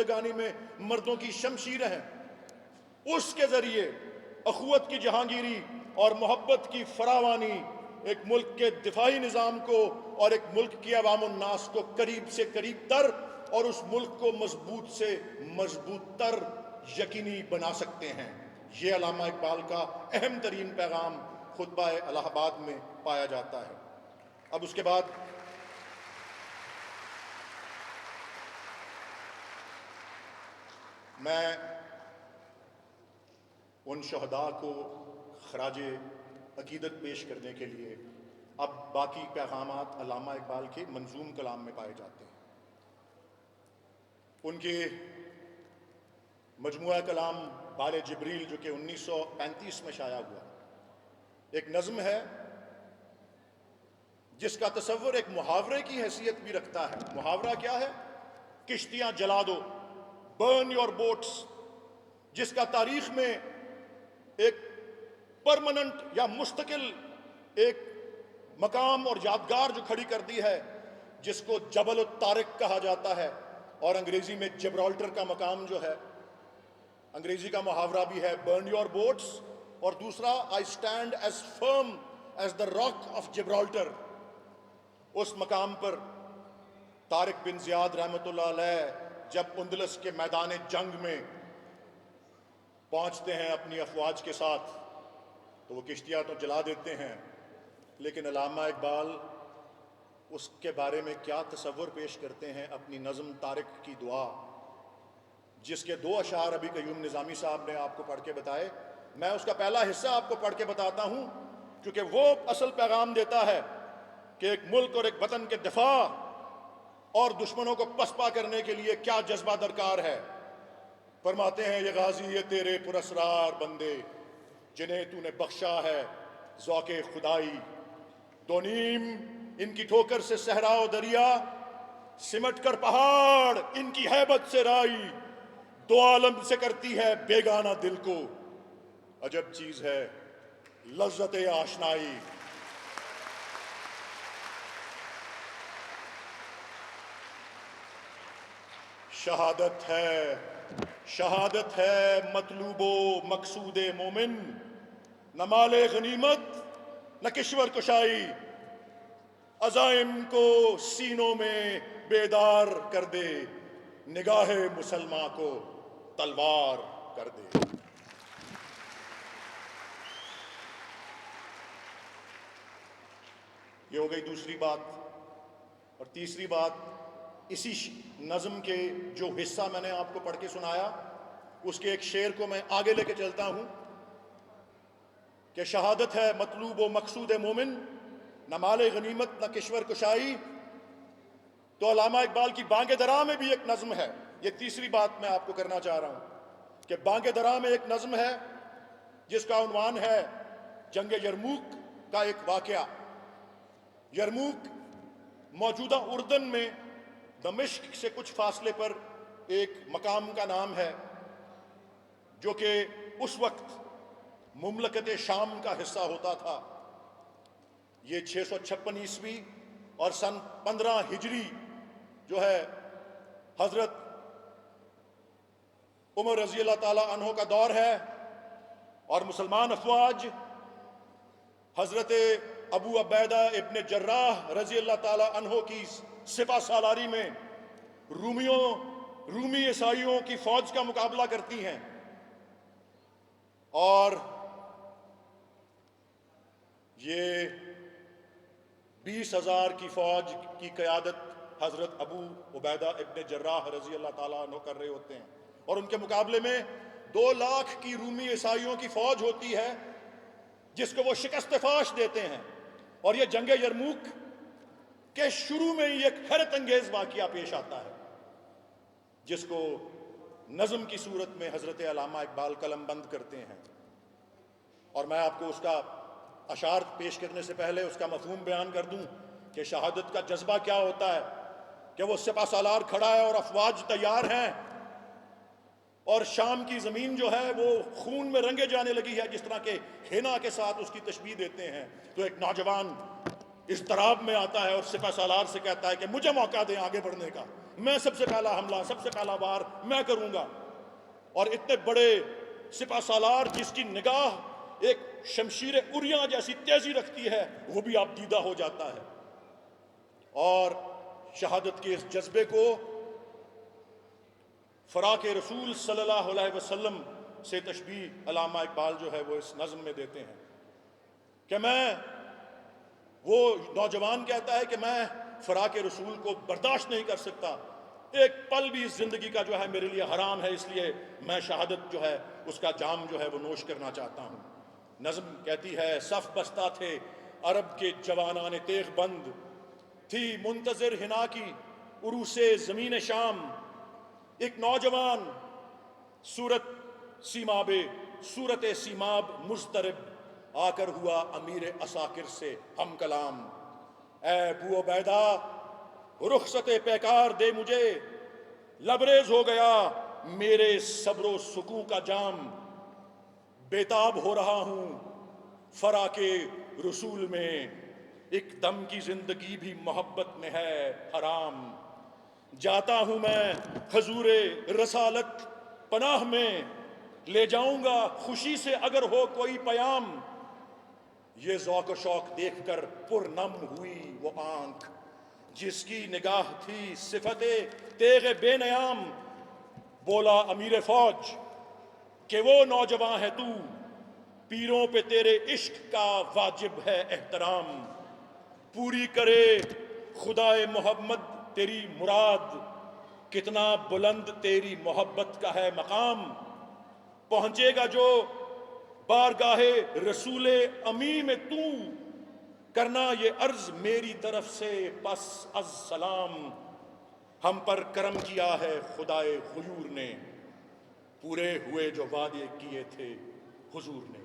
زندگانی میں مردوں کی شمشیر ہیں، اس کے ذریعے اخوت کی جہانگیری اور محبت کی فراوانی ایک ملک کے دفاعی نظام کو اور ایک ملک کی عوام الناس کو قریب سے قریب تر اور اس ملک کو مضبوط سے مضبوط تر یقینی بنا سکتے ہیں۔ یہ علامہ اقبال کا اہم ترین پیغام خطبہ الہ آباد میں پایا جاتا ہے۔ اب اس کے بعد میں ان شہداء کو خراج عقیدت پیش کرنے کے لیے اب باقی پیغامات علامہ اقبال کے منظوم کلام میں پائے جاتے ہیں۔ ان کے مجموعہ کلام بال جبریل جو کہ 1935 میں شائع ہوا، ایک نظم ہے جس کا تصور ایک محاورے کی حیثیت بھی رکھتا ہے۔ محاورہ کیا ہے؟ کشتیاں جلا دو، برن یور بوٹس، جس کا تاریخ میں ایک پرماننٹ یا مستقل ایک مقام اور یادگار جو کھڑی کر دی ہے، جس کو جبل الطارق کہا جاتا ہے، اور انگریزی میں جبرالٹر کا مقام جو ہے، انگریزی کا محاورہ بھی ہے برن یور بوٹس، اور دوسرا I stand as firm as the rock of Gibraltar. اس مقام پر طارق بن زیاد رحمۃ اللہ علیہ جب اندلس کے میدان جنگ میں پہنچتے ہیں اپنی افواج کے ساتھ، تو وہ کشتیاں تو جلا دیتے ہیں، لیکن علامہ اقبال اس کے بارے میں کیا تصور پیش کرتے ہیں اپنی نظم طارق کی دعا، جس کے 2 اشعار ابھی قیوم نظامی صاحب نے آپ کو پڑھ کے بتائے۔ میں اس کا پہلا حصہ آپ کو پڑھ کے بتاتا ہوں، کیونکہ وہ اصل پیغام دیتا ہے کہ ایک ملک اور ایک وطن کے دفاع اور دشمنوں کو پسپا کرنے کے لیے کیا جذبہ درکار ہے۔ فرماتے ہیں یہ غازی یہ تیرے پراسرار بندے، جنہیں تو نے بخشا ہے ذوق خدائی، دو نیم ان کی ٹھوکر سے صحرا و دریا، سمٹ کر پہاڑ ان کی ہیبت سے رائی، دو عالم سے کرتی ہے بیگانہ دل کو، عجب چیز ہے لذت آشنائی۔ شہادت ہے مطلوب و مقصود مومن، نہ مال غنیمت نہ کشور کشائی، عزائم کو سینوں میں بیدار کر دے، نگاہ مسلمان کو تلوار کر دے۔ یہ ہو گئی دوسری بات۔ اور تیسری بات، اسی نظم کے جو حصہ میں نے آپ کو پڑھ کے سنایا، اس کے ایک شعر کو میں آگے لے کے چلتا ہوں کہ شہادت ہے مطلوب و مقصود مومن، نہ مال غنیمت نہ کشور کشائی، تو علامہ اقبال کی بانگ درا میں بھی ایک نظم ہے۔ یہ تیسری بات میں آپ کو کرنا چاہ رہا ہوں کہ بانگ درا میں ایک نظم ہے جس کا عنوان ہے جنگ یرموک کا ایک واقعہ۔ یرموک موجودہ اردن میں دمشق سے کچھ فاصلے پر ایک مقام کا نام ہے، جو کہ اس وقت مملکت شام کا حصہ ہوتا تھا۔ یہ 656 عیسوی اور سن 15 ہجری جو ہے حضرت عمر رضی اللہ تعالی عنہ کا دور ہے، اور مسلمان افواج حضرت ابو عبیدہ ابن جراح رضی اللہ تعالی عنہ کی سپہ سالاری میں رومی عیسائیوں کی فوج کا مقابلہ کرتی ہیں، اور یہ 20,000 کی فوج کی قیادت حضرت ابو عبیدہ ابن جراح رضی اللہ تعالیٰ عنہ کر رہے ہوتے ہیں، اور ان کے مقابلے میں 2 لاکھ کی رومی عیسائیوں کی فوج ہوتی ہے جس کو وہ شکست فاش دیتے ہیں۔ اور یہ جنگ یرموک کے شروع میں ہی ایک حیرت انگیز واقعہ پیش آتا ہے، جس کو نظم کی صورت میں حضرت علامہ اقبال قلم بند کرتے ہیں۔ اور میں آپ کو اس کا اشعار پیش کرنے سے پہلے اس کا مفہوم بیان کر دوں کہ شہادت کا جذبہ کیا ہوتا ہے، کہ وہ سپہ سالار کھڑا ہے اور افواج تیار ہیں، اور شام کی زمین جو ہے وہ خون میں رنگے جانے لگی ہے، جس طرح کے ہینا کے ساتھ اس کی تشبیہ دیتے ہیں۔ تو ایک نوجوان اضطراب میں آتا ہے اور سپہ سالار سے کہتا ہے کہ مجھے موقع دیں آگے بڑھنے کا، میں سب سے پہلا حملہ، سب سے پہلا وار میں کروں گا۔ اور اتنے بڑے سپہ سالار جس کی نگاہ ایک شمشیر اریاں جیسی تیزی رکھتی ہے، وہ بھی آپ دیدہ ہو جاتا ہے۔ اور شہادت کے اس جذبے کو فراق رسول صلی اللہ علیہ وسلم سے تشبیہ علامہ اقبال جو ہے وہ اس نظم میں دیتے ہیں کہ وہ نوجوان کہتا ہے کہ میں فراق رسول کو برداشت نہیں کر سکتا، ایک پل بھی اس زندگی کا جو ہے میرے لیے حرام ہے، اس لیے میں شہادت جو ہے اس کا جام جو ہے وہ نوش کرنا چاہتا ہوں۔ نظم کہتی ہے صف بستہ تھے عرب کے جوانان تیغ بند، تھی منتظر ہنا کی عروس زمین شام، ایک نوجوان صورت سیماب مضطرب آ کر ہوا امیر اساکر سے ہم کلام، اے ابو عبیدہ رخصت پیکار دے مجھے، لبریز ہو گیا میرے صبر و سکون کا جام، بیتاب ہو رہا ہوں فراق رسول میں، ایک دم کی زندگی بھی محبت میں ہے حرام، جاتا ہوں میں حضور رسالت پناہ میں، لے جاؤں گا خوشی سے اگر ہو کوئی پیام، یہ ذوق و شوق دیکھ کر پر نم ہوئی وہ آنکھ، جس کی نگاہ تھی صفت تیغ بے نیام، بولا امیر فوج کہ وہ نوجوان ہے تو، پیروں پہ تیرے عشق کا واجب ہے احترام، پوری کرے خدائے محمد تیری مراد، کتنا بلند تیری محبت کا ہے مقام، پہنچے گا جو بارگاہ رسول امی میں تو، کرنا یہ عرض میری طرف سے پس از سلام، ہم پر کرم کیا ہے خدائے غیور نے، پورے ہوئے جو وعدے کیے تھے حضور نے۔